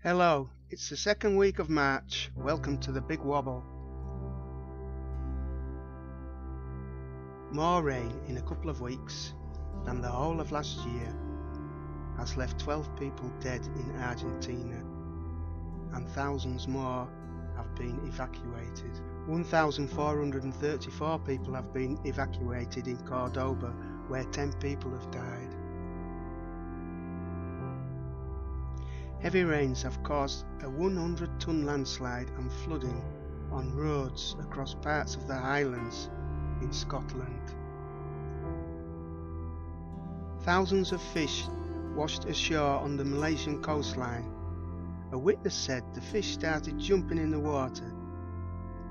Hello, it's the second week of March. Welcome to the Big Wobble. More rain in a couple of weeks than the whole of last year has left 12 people dead in Argentina, and thousands more have been evacuated. 1,434 people have been evacuated in Cordoba, where 10 people have died. Heavy rains have caused a 100-ton landslide and flooding on roads across parts of the Highlands in Scotland. Thousands of fish washed ashore on the Malaysian coastline. A witness said the fish started jumping in the water.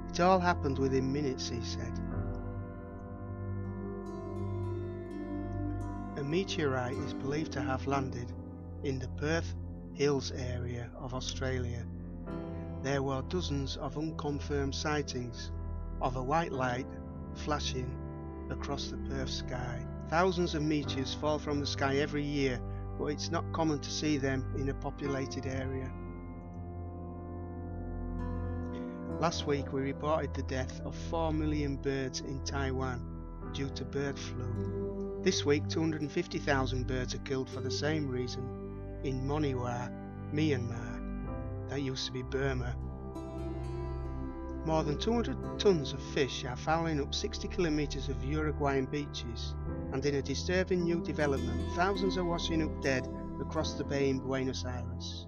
It all happened within minutes, he said. A meteorite is believed to have landed in the Perth Hills area of Australia. There were dozens of unconfirmed sightings of a white light flashing across the Perth sky. Thousands of meteors fall from the sky every year, but it's not common to see them in a populated area. Last week we reported the death of 4 million birds in Taiwan due to bird flu. This week 250,000 birds are killed for the same reason in Monywa, Myanmar. That used to be Burma. More than 200 tons of fish are fouling up 60 kilometres of Uruguayan beaches, and in a disturbing new development, thousands are washing up dead across the bay in Buenos Aires.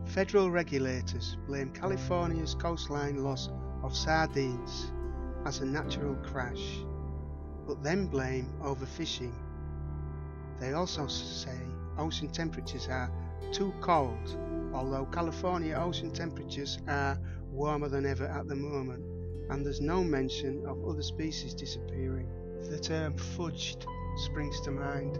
Federal regulators blame California's coastline loss of sardines as a natural crash, but then blame overfishing. They also say ocean temperatures are too cold, although California ocean temperatures are warmer than ever at the moment, and there's no mention of other species disappearing. The term fudged springs to mind.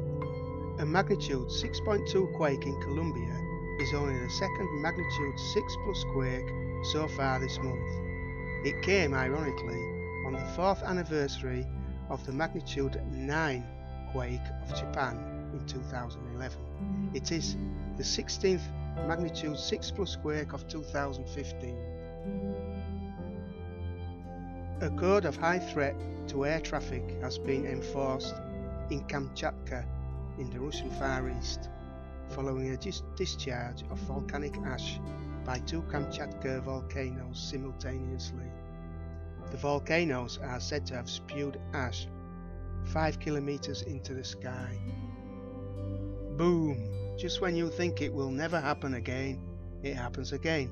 A magnitude 6.2 quake in Colombia is only the second magnitude 6+ quake so far this month. It came, ironically, on the 4th anniversary of the magnitude 9 quake of Japan in 2011. It is the 16th magnitude 6+ quake of 2015. A code of high threat to air traffic has been enforced in Kamchatka in the Russian Far East, following a discharge of volcanic ash by 2 Kamchatka volcanoes simultaneously. The volcanoes are said to have spewed ash 5 kilometers into the sky. Boom! Just when you think it will never happen again, it happens again.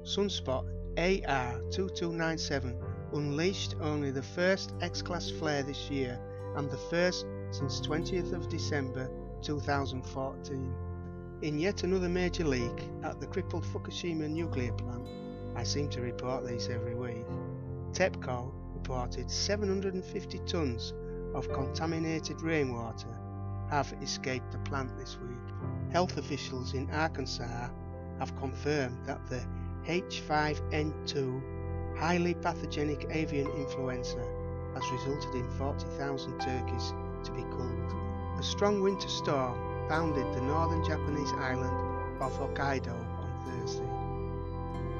Sunspot AR2297 unleashed only the first X-class flare this year, and the first since 20th of December 2014. In yet another major leak at the crippled Fukushima nuclear plant, I seem to report these every week, TEPCO reported 750 tons of contaminated rainwater have escaped the plant this week. Health officials in Arkansas have confirmed that the H5N2 highly pathogenic avian influenza has resulted in 40,000 turkeys to be culled. A strong winter storm pounded the northern Japanese island of Hokkaido on Thursday,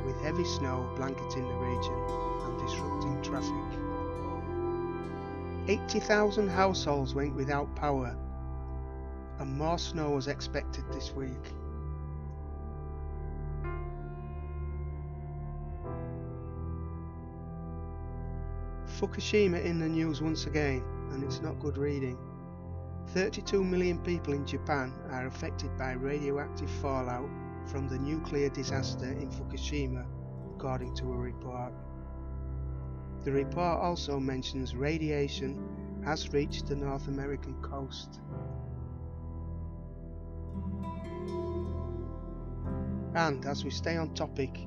with heavy snow blanketing the region and disrupting traffic. 80,000 households went without power, and more snow was expected this week. Fukushima in the news once again, and it's not good reading. 32 million people in Japan are affected by radioactive fallout from the nuclear disaster in Fukushima, according to a report. The report also mentions radiation has reached the North American coast. And as we stay on topic,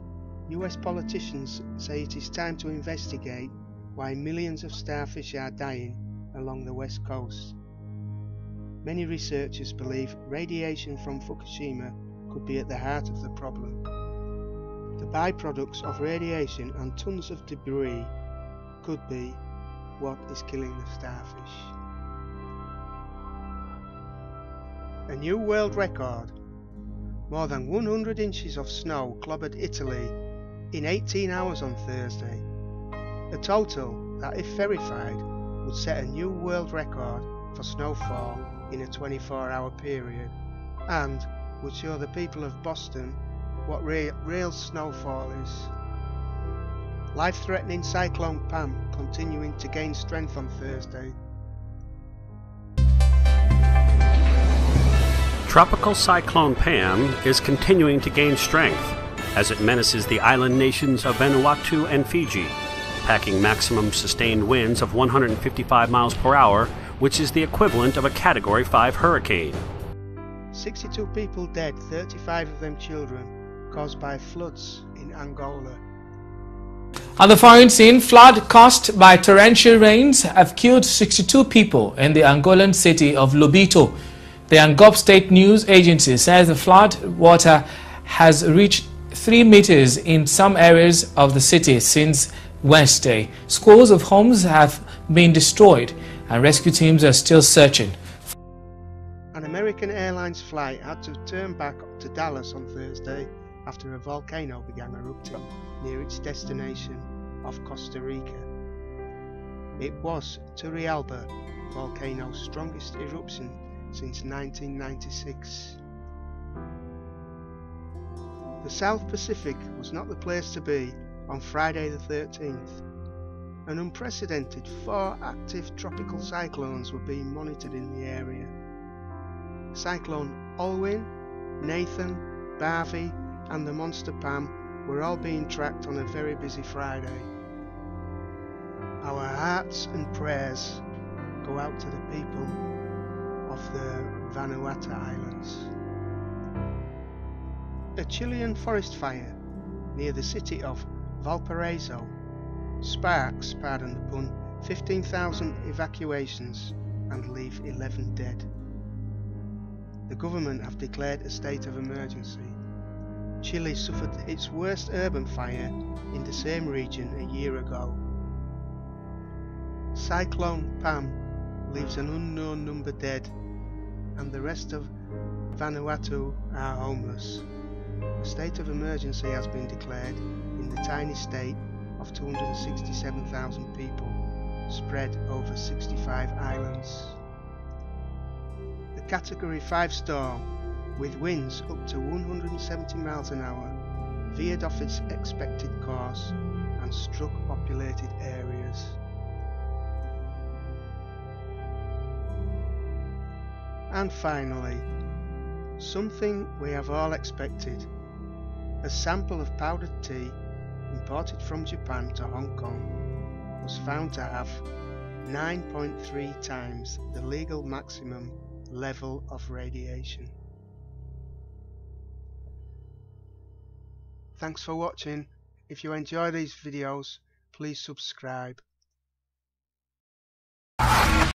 US politicians say it is time to investigate why millions of starfish are dying along the west coast. Many researchers believe radiation from Fukushima could be at the heart of the problem. The byproducts of radiation and tons of debris could be what is killing the starfish. A new world record More than 100 inches of snow clobbered Italy in 18 hours on Thursday, a total that, if verified, would set a new world record for snowfall in a 24-hour period, and would show the people of Boston what real snowfall is. Life-threatening Cyclone Pam continuing to gain strength on Thursday. Tropical Cyclone Pam is continuing to gain strength as it menaces the island nations of Vanuatu and Fiji, packing maximum sustained winds of 155 miles per hour, which is the equivalent of a Category 5 hurricane. 62 people dead, 35 of them children, caused by floods in Angola. On the foreign scene, flood caused by torrential rains have killed 62 people in the Angolan city of Lobito. The Angola State News Agency says the flood water has reached 3 meters in some areas of the city since Wednesday. Scores of homes have been destroyed and rescue teams are still searching. An American Airlines flight had to turn back to Dallas on Thursday after a volcano began erupting near its destination of Costa Rica. It was Turrialba volcano's strongest eruption since 1996. The South Pacific was not the place to be on Friday the 13th. An unprecedented 4 active tropical cyclones were being monitored in the area. Cyclone Olwyn, Nathan, Barbie and the monster Pam were all being tracked on a very busy Friday. Our hearts and prayers go out to the people of the Vanuatu Islands. A Chilean forest fire near the city of Valparaiso sparks, pardon the pun, 15,000 evacuations and leave 11 dead. The government have declared a state of emergency. Chile suffered its worst urban fire in the same region a year ago. Cyclone Pam leaves an unknown number dead, and the rest of Vanuatu are homeless. A state of emergency has been declared in the tiny state of 267,000 people, spread over 65 islands. A Category 5 storm, with winds up to 170 miles an hour, veered off its expected course and struck populated areas. And finally, something we have all expected. A sample of powdered tea imported from Japan to Hong Kong was found to have 9.3 times the legal maximum level of radiation. Thanks for watching. If you enjoy these videos, please subscribe.